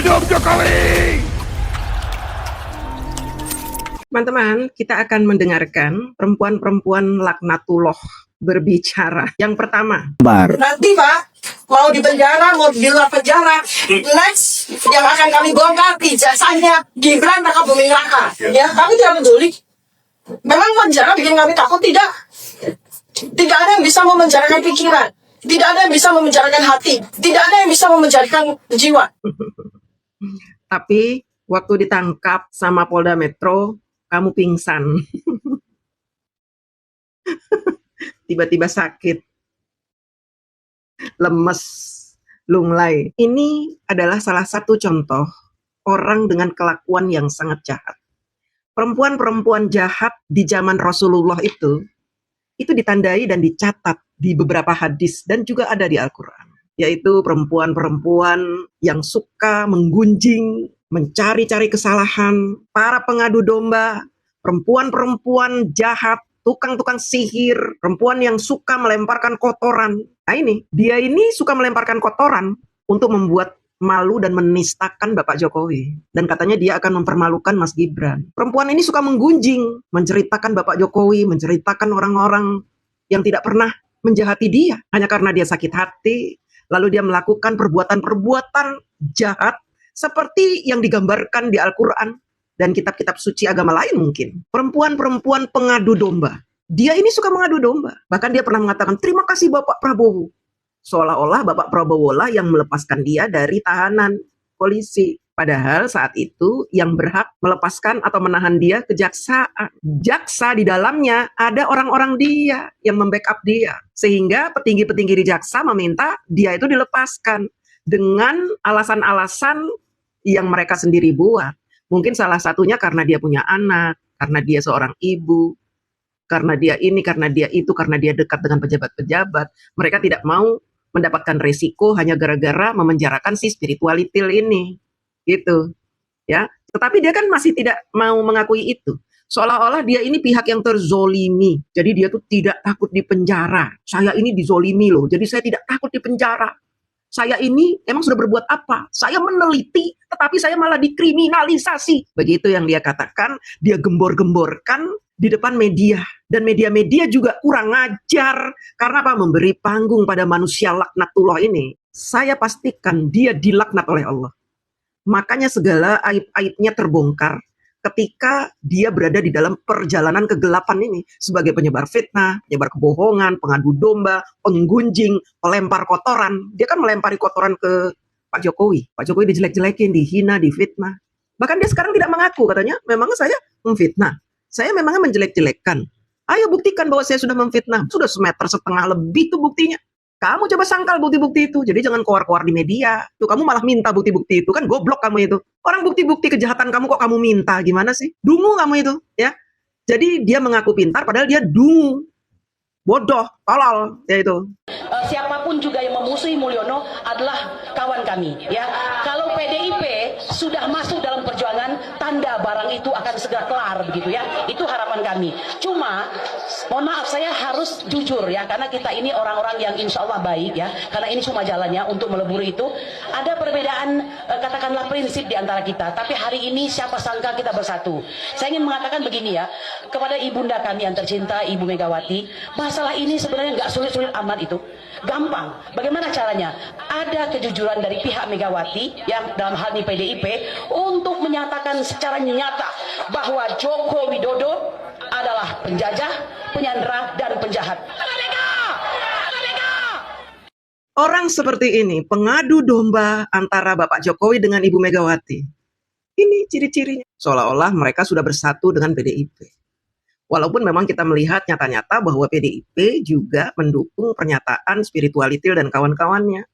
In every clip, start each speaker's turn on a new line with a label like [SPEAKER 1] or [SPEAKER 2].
[SPEAKER 1] Hidup Jokowi!
[SPEAKER 2] Teman-teman, kita akan mendengarkan perempuan-perempuan laknatullah berbicara. Yang pertama,
[SPEAKER 3] Nanti Pak, mau di penjara, mau di luar penjara, next yang akan kami bongkar ijazahnya Gibran Raka Buming Raka. Ya, kami tidak peduli. Memang penjara bikin kami takut? Tidak. Tidak ada yang bisa memenjarakan pikiran. Tidak ada yang bisa memenjarakan hati. Tidak ada yang bisa memenjarakan jiwa.
[SPEAKER 2] tapi waktu ditangkap sama Polda Metro, kamu pingsan. Tiba-tiba sakit, lemes, lunglai. Ini adalah salah satu contoh orang dengan kelakuan yang sangat jahat. Perempuan-perempuan jahat di zaman Rasulullah itu ditandai dan dicatat di beberapa hadis dan juga ada di Al-Quran. Yaitu perempuan-perempuan yang suka menggunjing, mencari-cari kesalahan, para pengadu domba, perempuan-perempuan jahat, tukang-tukang sihir, perempuan yang suka melemparkan kotoran. Nah dia ini suka melemparkan kotoran untuk membuat malu dan menistakan Bapak Jokowi. Dan katanya dia akan mempermalukan Mas Gibran. Perempuan ini suka menggunjing, menceritakan Bapak Jokowi, menceritakan orang-orang yang tidak pernah menjahati dia. Hanya karena dia sakit hati, lalu dia melakukan perbuatan-perbuatan jahat seperti yang digambarkan di Al-Quran dan kitab-kitab suci agama lain mungkin. Perempuan-perempuan pengadu domba. Dia ini suka mengadu domba. Bahkan dia pernah mengatakan, terima kasih Bapak Prabowo. Seolah-olah Bapak Prabowo lah yang melepaskan dia dari tahanan polisi. Padahal saat itu yang berhak melepaskan atau menahan dia kejaksaan. Jaksa di dalamnya ada orang-orang dia yang membackup dia. Sehingga petinggi-petinggi di jaksa meminta dia itu dilepaskan dengan alasan-alasan yang mereka sendiri buat. Mungkin salah satunya karena dia punya anak, karena dia seorang ibu, karena dia ini, karena dia itu, karena dia dekat dengan pejabat-pejabat. Mereka tidak mau mendapatkan resiko hanya gara-gara memenjarakan si spiritualitil ini. Gitu. Ya. Tetapi dia kan masih tidak mau mengakui itu. Seolah-olah dia ini pihak yang terzolimi. Jadi dia tuh tidak takut di penjara. Saya ini dizolimi loh. Jadi saya tidak takut di penjara. Saya ini emang sudah berbuat apa? Saya meneliti, tetapi saya malah dikriminalisasi. Begitu yang dia katakan, dia gembor-gemborkan di depan media. Dan media-media juga kurang ajar. Karena apa? Memberi panggung pada manusia laknatullah ini. Saya pastikan dia dilaknat oleh Allah. Makanya segala aib-aibnya terbongkar ketika dia berada di dalam perjalanan kegelapan ini. Sebagai penyebar fitnah, penyebar kebohongan, pengadu domba, penggunjing, pelempar kotoran. Dia kan melempari kotoran ke Pak Jokowi. Pak Jokowi dijelek-jelekin, dihina, difitnah. Bahkan dia sekarang tidak mengaku. Katanya, memang saya memfitnah. Saya memangnya menjelek-jelekkan. Ayo buktikan bahwa saya sudah memfitnah. Sudah 1,5 meter lebih tuh buktinya. Kamu coba sangkal bukti-bukti itu. Jadi jangan keluar-keluar di media. Tuh kamu malah minta bukti-bukti itu. Kan goblok kamu itu. Orang bukti-bukti kejahatan kamu kok kamu minta. Gimana sih? Dungu kamu itu. Ya. Jadi dia mengaku pintar padahal dia dungu. Bodoh. Tolol. Ya itu.
[SPEAKER 4] Siapapun juga yang memusuhi Mulyono adalah kawan kami. Ya. Kalau PDIP sudah masuk dalam perjuangan, tanda barang itu akan segera kelar begitu ya. Itu harapan kami. Cuma mohon maaf saya harus jujur ya, karena kita ini orang-orang yang insya Allah baik ya, karena ini cuma jalannya untuk meleburi itu. Ada perbedaan katakanlah prinsip di antara kita, tapi hari ini siapa sangka kita bersatu. Saya ingin mengatakan begini ya, kepada ibunda kami yang tercinta Ibu Megawati, masalah ini sebenarnya nggak sulit-sulit amat itu. Gampang. Bagaimana caranya? Ada kejujuran dari pihak Megawati yang dalam hal ini PDIP untuk menyatakan secara nyata bahwa Joko Widodo adalah penjajah, penyandera, dan penjahat.
[SPEAKER 2] Orang seperti ini, pengadu domba antara Bapak Jokowi dengan Ibu Megawati. Ini ciri-cirinya. Seolah-olah mereka sudah bersatu dengan PDIP. Walaupun memang kita melihat nyata-nyata bahwa PDIP juga mendukung pernyataan spiritualitil dan kawan-kawannya.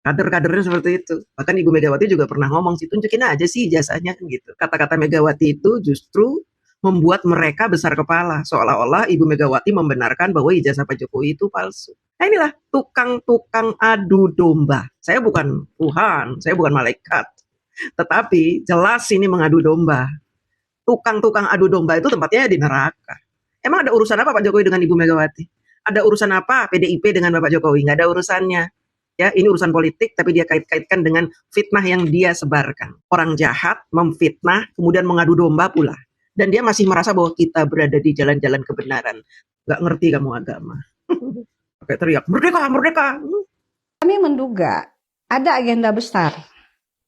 [SPEAKER 2] Kader-kadernya seperti itu. Bahkan Ibu Megawati juga pernah ngomong sih, tunjukin aja sih ijazahnya gitu. Kata-kata Megawati itu justru membuat mereka besar kepala. Seolah-olah Ibu Megawati membenarkan bahwa ijazah Pak Jokowi itu palsu. Nah inilah tukang-tukang adu domba. Saya bukan Tuhan, saya bukan malaikat. Tetapi jelas ini mengadu domba. Tukang-tukang adu domba itu tempatnya di neraka. Emang ada urusan apa Pak Jokowi dengan Ibu Megawati? Ada urusan apa PDIP dengan Bapak Jokowi? Nggak ada urusannya. Ya, ini urusan politik, tapi dia kait-kaitkan dengan fitnah yang dia sebarkan. Orang jahat memfitnah, kemudian mengadu domba pula. Dan dia masih merasa bahwa kita berada di jalan-jalan kebenaran. Gak ngerti kamu agama. Pakai teriak, merdeka, merdeka.
[SPEAKER 1] Kami menduga ada agenda besar.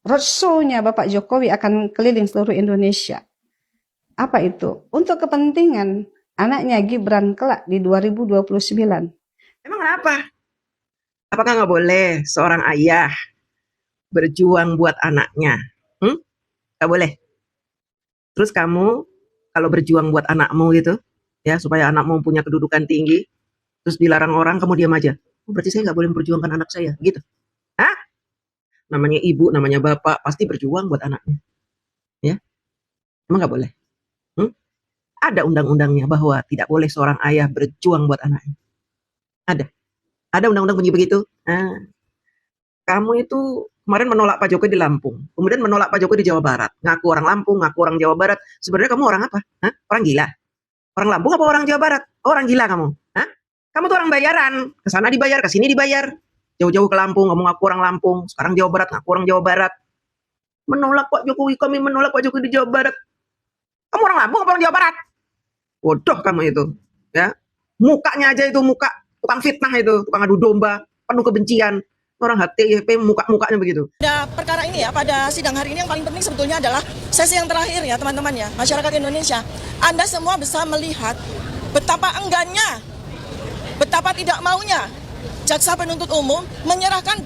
[SPEAKER 1] Roadshow-nya Bapak Jokowi akan keliling seluruh Indonesia. Apa itu? Untuk kepentingan anaknya Gibran kelak di 2029.
[SPEAKER 2] Emang kenapa? Apakah nggak boleh seorang ayah berjuang buat anaknya? Nggak boleh. Terus kamu kalau berjuang buat anakmu gitu, ya supaya anakmu punya kedudukan tinggi, terus dilarang orang, kamu diam aja. Oh, berarti saya nggak boleh memperjuangkan anak saya, gitu? Hah? Namanya ibu, namanya bapak, pasti berjuang buat anaknya. Ya, emang nggak boleh? Ada undang-undangnya bahwa tidak boleh seorang ayah berjuang buat anaknya. Ada undang-undang bunyi begitu. Kamu itu kemarin menolak Pak Jokowi di Lampung, kemudian menolak Pak Jokowi di Jawa Barat, ngaku orang Lampung, ngaku orang Jawa Barat. Sebenarnya kamu orang apa? Orang gila? Orang Lampung apa orang Jawa Barat? Oh, orang gila kamu. Kamu tuh orang bayaran, ke sana dibayar, ke sini dibayar. Jauh-jauh ke Lampung, kamu ngaku orang Lampung, sekarang Jawa Barat, ngaku orang Jawa Barat. Menolak Pak Jokowi, kami menolak Pak Jokowi di Jawa Barat. Kamu orang Lampung apa orang Jawa Barat? Bodoh kamu itu, ya. Mukanya aja itu muka tukang fitnah itu, tukang adu domba, penuh kebencian. Orang HTIP mukanya begitu.
[SPEAKER 3] Pada perkara ini ya, pada sidang hari ini yang paling penting sebetulnya adalah sesi yang terakhir ya teman-teman ya, masyarakat Indonesia. Anda semua bisa melihat betapa enggannya, betapa tidak maunya jaksa penuntut umum menyerahkan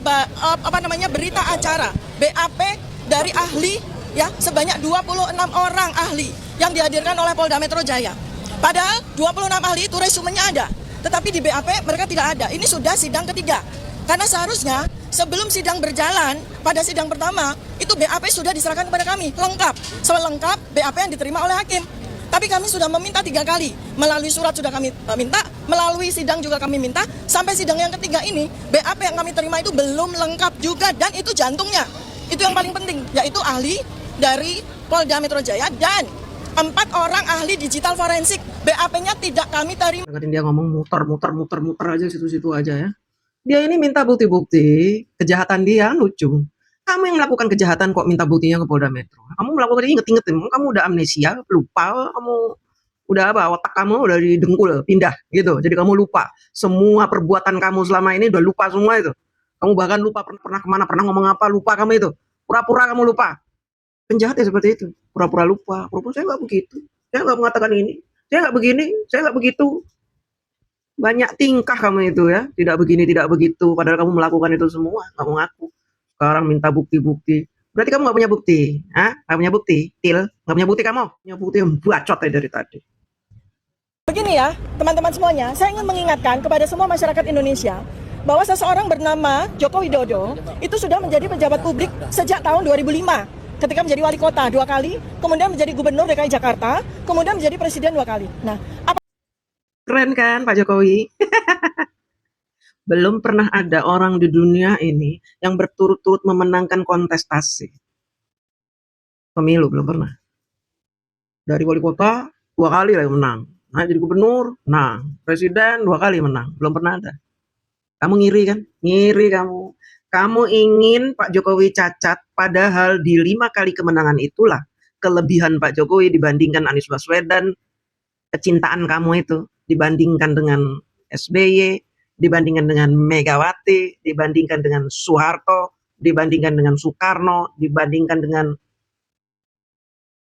[SPEAKER 3] berita acara BAP dari ahli ya sebanyak 26 orang ahli yang dihadirkan oleh Polda Metro Jaya. Padahal 26 ahli itu resumenya ada, tetapi di BAP mereka tidak ada. Ini sudah sidang ketiga. Karena seharusnya sebelum sidang berjalan, pada sidang pertama, itu BAP sudah diserahkan kepada kami, lengkap. Selengkap BAP yang diterima oleh hakim. Tapi kami sudah meminta 3 kali, melalui surat sudah kami minta, melalui sidang juga kami minta, sampai sidang yang ketiga ini, BAP yang kami terima itu belum lengkap juga, dan itu jantungnya. Itu yang paling penting, yaitu ahli dari Polda Metro Jaya dan 4 orang ahli digital forensik. BAP-nya tidak kami terima.
[SPEAKER 2] Dengerin dia ngomong muter aja situ-situ aja ya. Dia ini minta bukti-bukti kejahatan dia, lucu. Kamu yang melakukan kejahatan kok minta buktinya ke Polda Metro. Kamu melakukan ini inget-inget, kamu udah amnesia, lupa, kamu udah apa, otak kamu udah didengkul, pindah gitu. Jadi kamu lupa semua perbuatan kamu selama ini, udah lupa semua itu. Kamu bahkan lupa pernah kemana, pernah ngomong apa, lupa kamu itu. Pura-pura kamu lupa. Penjahat ya seperti itu, pura-pura lupa. Pura-pura saya nggak begitu, saya nggak mengatakan ini, saya nggak begini, saya nggak begitu. Banyak tingkah kamu itu ya, tidak begini, tidak begitu. Padahal kamu melakukan itu semua, kamu ngaku. Sekarang minta bukti-bukti. Berarti kamu nggak punya bukti, nggak punya bukti, Til, nggak punya bukti kamu. Punya bukti yang bacot ya dari tadi.
[SPEAKER 3] Begini ya, teman-teman semuanya, saya ingin mengingatkan kepada semua masyarakat Indonesia bahwa seseorang bernama Joko Widodo itu sudah menjadi pejabat publik sejak tahun 2005. Ketika menjadi wali kota 2 kali, kemudian menjadi gubernur DKI Jakarta, kemudian menjadi presiden 2 kali. Nah,
[SPEAKER 2] keren kan Pak Jokowi? Belum pernah ada orang di dunia ini yang berturut-turut memenangkan kontestasi pemilu, belum pernah. Dari wali kota 2 kali lah menang. Nah, jadi gubernur, menang. Presiden 2 kali menang, belum pernah ada. Kamu ngiri kan? Ngiri kamu. Kamu ingin Pak Jokowi cacat, padahal di 5 kali kemenangan itulah kelebihan Pak Jokowi dibandingkan Anies Baswedan, kecintaan kamu itu. Dibandingkan dengan SBY, dibandingkan dengan Megawati, dibandingkan dengan Soeharto, dibandingkan dengan Soekarno, dibandingkan dengan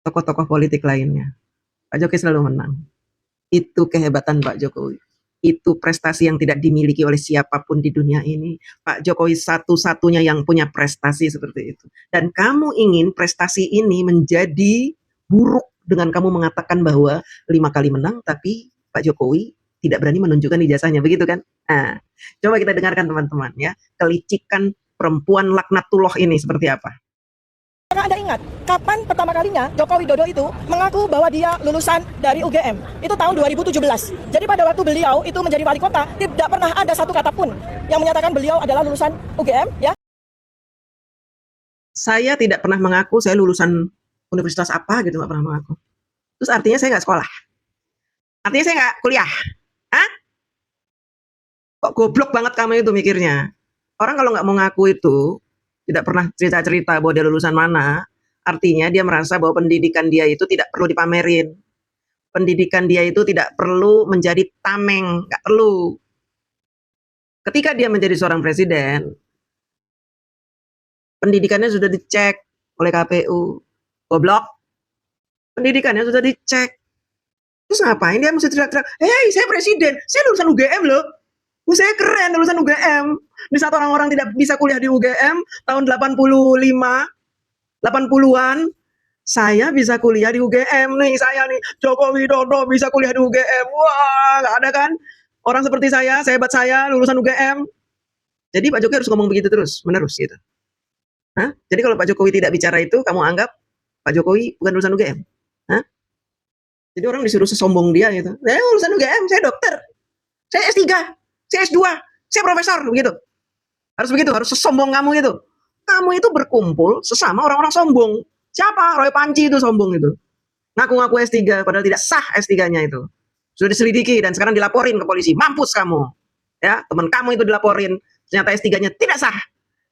[SPEAKER 2] tokoh-tokoh politik lainnya. Pak Jokowi selalu menang. Itu kehebatan Pak Jokowi. Itu prestasi yang tidak dimiliki oleh siapapun di dunia ini. Pak Jokowi satu-satunya yang punya prestasi seperti itu. Dan kamu ingin prestasi ini menjadi buruk dengan kamu mengatakan bahwa 5 kali menang, tapi Pak Jokowi tidak berani menunjukkan ijazahnya, begitu kan? Nah, coba kita dengarkan teman-teman ya, kelicikan perempuan laknatullah ini seperti apa.
[SPEAKER 3] Anda ingat, kapan pertama kalinya Joko Widodo itu mengaku bahwa dia lulusan dari UGM? Itu tahun 2017. Jadi pada waktu beliau itu menjadi wali kota, tidak pernah ada satu kata pun yang menyatakan beliau adalah lulusan UGM, ya.
[SPEAKER 2] Saya tidak pernah mengaku saya lulusan universitas apa gitu, nggak pernah mengaku. Terus artinya saya nggak sekolah? Artinya saya nggak kuliah? Kok goblok banget kamu itu mikirnya? Orang kalau nggak mau ngaku itu, tidak pernah cerita-cerita bahwa dia lulusan mana, artinya dia merasa bahwa pendidikan dia itu tidak perlu dipamerin. Pendidikan dia itu tidak perlu menjadi tameng, nggak perlu. Ketika dia menjadi seorang presiden, pendidikannya sudah dicek oleh KPU. Goblok. Pendidikannya sudah dicek. Terus ngapain dia mesti teriak-teriak, "Hei, saya presiden, saya lulusan UGM loh. Saya keren lulusan UGM." Di saat orang-orang tidak bisa kuliah di UGM tahun 85, 80-an, saya bisa kuliah di UGM nih, saya nih, Joko Widodo bisa kuliah di UGM. Wah, nggak ada kan? Orang seperti saya hebat saya, lulusan UGM. Jadi Pak Jokowi harus ngomong begitu terus, menerus gitu. Hah? Jadi kalau Pak Jokowi tidak bicara itu, kamu anggap Pak Jokowi bukan lulusan UGM? Hah? Jadi orang disuruh sesombong dia gitu. Saya lulusan UGM, saya dokter, saya S3, saya S2, saya profesor, begitu. Harus begitu, harus sesombong kamu itu. Kamu itu berkumpul sesama orang-orang sombong. Siapa? Roy Panci itu sombong itu. Ngaku-ngaku S3, padahal tidak sah S3-nya itu. Sudah diselidiki dan sekarang dilaporin ke polisi. Mampus kamu. Ya, teman kamu itu dilaporin, ternyata S3-nya tidak sah.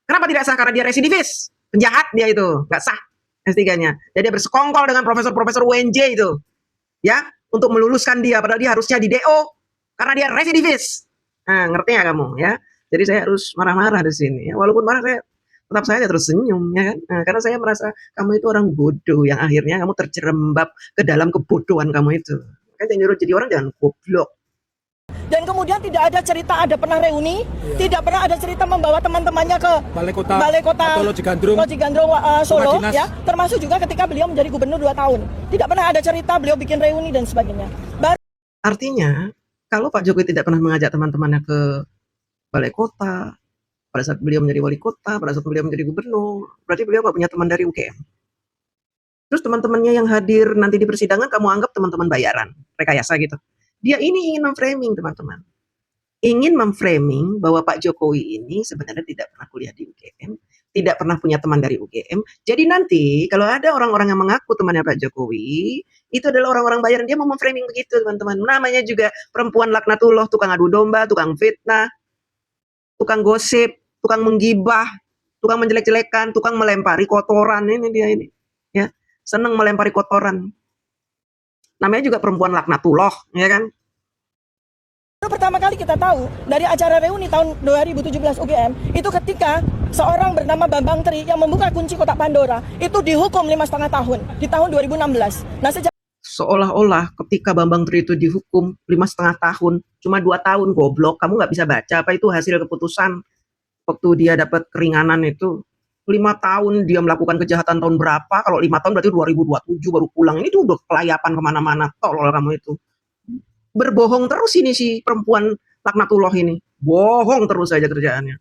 [SPEAKER 2] Kenapa tidak sah? Karena dia residivis. Penjahat dia itu, nggak sah S3-nya. Jadi dia bersekongkol dengan profesor-profesor UNJ itu. Ya, untuk meluluskan dia, padahal dia harusnya di DO karena dia residivis. Nah, ngerti ya kamu ya? Jadi saya harus marah-marah di sini. Ya. Walaupun marah tetap saya terus senyum ya kan? Nah, karena saya merasa kamu itu orang bodoh yang akhirnya kamu terjerembab ke dalam kebodohan kamu itu. Kan yang nyuruh jadi orang jangan goblok.
[SPEAKER 3] Dan kemudian tidak ada cerita ada pernah reuni, tidak pernah ada cerita membawa teman-temannya ke Balai Kota atau Loji Gandrung Solo ya, termasuk juga ketika beliau menjadi gubernur 2 tahun. Tidak pernah ada cerita beliau bikin reuni dan sebagainya.
[SPEAKER 2] Artinya, kalau Pak Jokowi tidak pernah mengajak teman-temannya ke Balai Kota, pada saat beliau menjadi wali kota, pada saat beliau menjadi gubernur, berarti beliau nggak punya teman dari UGM. Terus teman-temannya yang hadir nanti di persidangan, kamu anggap teman-teman bayaran, rekayasa gitu. Dia ini ingin memframing, teman-teman. Ingin memframing bahwa Pak Jokowi ini sebenarnya tidak pernah kuliah di UGM, tidak pernah punya teman dari UGM. Jadi nanti kalau ada orang-orang yang mengaku temannya Pak Jokowi, itu adalah orang-orang bayaran. Dia mau memframing begitu, teman-teman. Namanya juga perempuan laknatullah, tukang adu domba, tukang fitnah, tukang gosip, tukang menggibah, tukang menjelek-jelekan, tukang melempari kotoran. Ini dia ini. Ya, senang melempari kotoran. Namanya juga perempuan laknatullah, ya kan?
[SPEAKER 3] Pertama kali kita tahu dari acara reuni tahun 2017 UGM itu ketika seorang bernama Bambang Tri yang membuka kunci kotak Pandora itu dihukum 5,5 tahun di tahun 2016. Nah,
[SPEAKER 2] seolah-olah ketika Bambang Tri itu dihukum 5,5 tahun, cuma 2 tahun goblok, kamu nggak bisa baca apa itu hasil keputusan waktu dia dapat keringanan itu. 5 tahun dia melakukan kejahatan tahun berapa? Kalau 5 tahun berarti 2027 baru pulang. Ini tuh udah kelayapan kemana-mana. Tolol kamu itu. Berbohong terus ini si perempuan laknatullah ini. Bohong terus saja kerjaannya.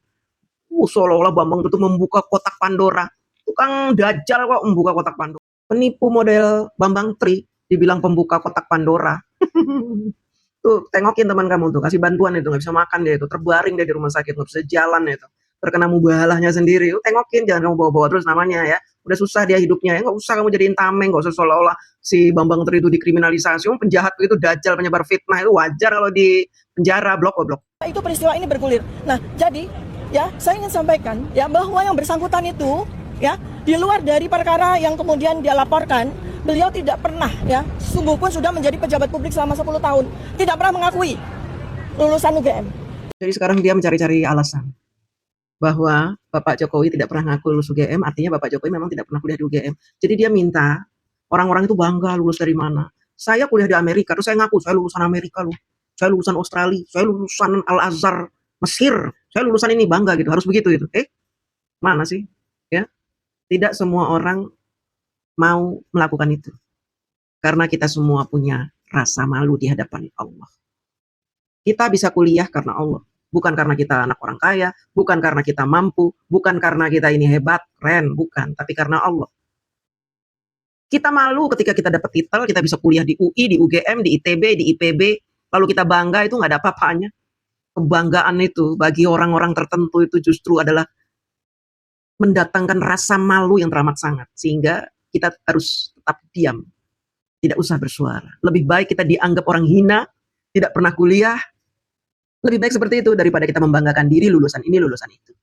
[SPEAKER 2] Seolah-olah Bambang itu membuka kotak Pandora. Tukang dajjal kok membuka kotak Pandora. Penipu model Bambang Tri dibilang pembuka kotak Pandora. Tuh, tengokin teman kamu tuh. Kasih bantuan itu. Nggak bisa makan dia itu. Terbaring dia di rumah sakit. Nggak bisa jalan itu. Terkena mubalahnya sendiri, tengokin, jangan kamu bawa-bawa terus namanya ya. Udah susah dia hidupnya ya, nggak usah kamu jadiin tameng, nggak usah seolah-olah si Bambang Tri itu dikriminalisasi. Penjahat itu dajjal, penyebar fitnah, itu wajar kalau di penjara, blok.
[SPEAKER 3] Itu peristiwa ini bergulir. Nah, jadi ya saya ingin sampaikan ya bahwa yang bersangkutan itu ya di luar dari perkara yang kemudian dia laporkan, beliau tidak pernah ya, sungguh pun sudah menjadi pejabat publik selama 10 tahun, tidak pernah mengakui lulusan UGM.
[SPEAKER 2] Jadi sekarang dia mencari-cari alasan bahwa Bapak Jokowi tidak pernah ngaku lulus UGM, artinya Bapak Jokowi memang tidak pernah kuliah di UGM. Jadi dia minta orang-orang itu bangga lulus dari mana. Saya kuliah di Amerika, terus saya ngaku saya lulusan Amerika loh. Saya lulusan Australia, saya lulusan Al-Azhar Mesir, saya lulusan ini, bangga gitu. Harus begitu itu. Mana sih? Ya. Tidak semua orang mau melakukan itu. Karena kita semua punya rasa malu di hadapan Allah. Kita bisa kuliah karena Allah. Bukan karena kita anak orang kaya, bukan karena kita mampu, bukan karena kita ini hebat, keren, bukan. Tapi karena Allah. Kita malu ketika kita dapat titel, kita bisa kuliah di UI, di UGM, di ITB, di IPB, lalu kita bangga, itu nggak ada apa-apanya. Kebanggaan itu bagi orang-orang tertentu itu justru adalah mendatangkan rasa malu yang teramat sangat. Sehingga kita harus tetap diam. Tidak usah bersuara. Lebih baik kita dianggap orang hina, tidak pernah kuliah. Lebih baik seperti itu daripada kita membanggakan diri lulusan ini, lulusan itu.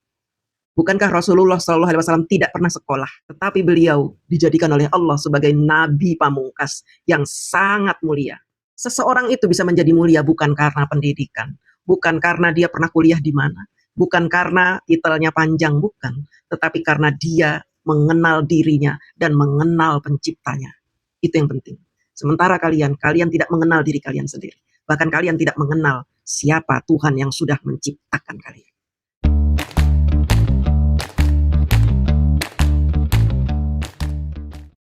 [SPEAKER 2] Bukankah Rasulullah SAW tidak pernah sekolah, tetapi beliau dijadikan oleh Allah sebagai nabi pamungkas yang sangat mulia. Seseorang itu bisa menjadi mulia bukan karena pendidikan, bukan karena dia pernah kuliah di mana, bukan karena titelnya panjang, bukan, tetapi karena dia mengenal dirinya dan mengenal penciptanya. Itu yang penting. Sementara kalian tidak mengenal diri kalian sendiri. Bahkan kalian tidak mengenal siapa Tuhan yang sudah menciptakan kalian.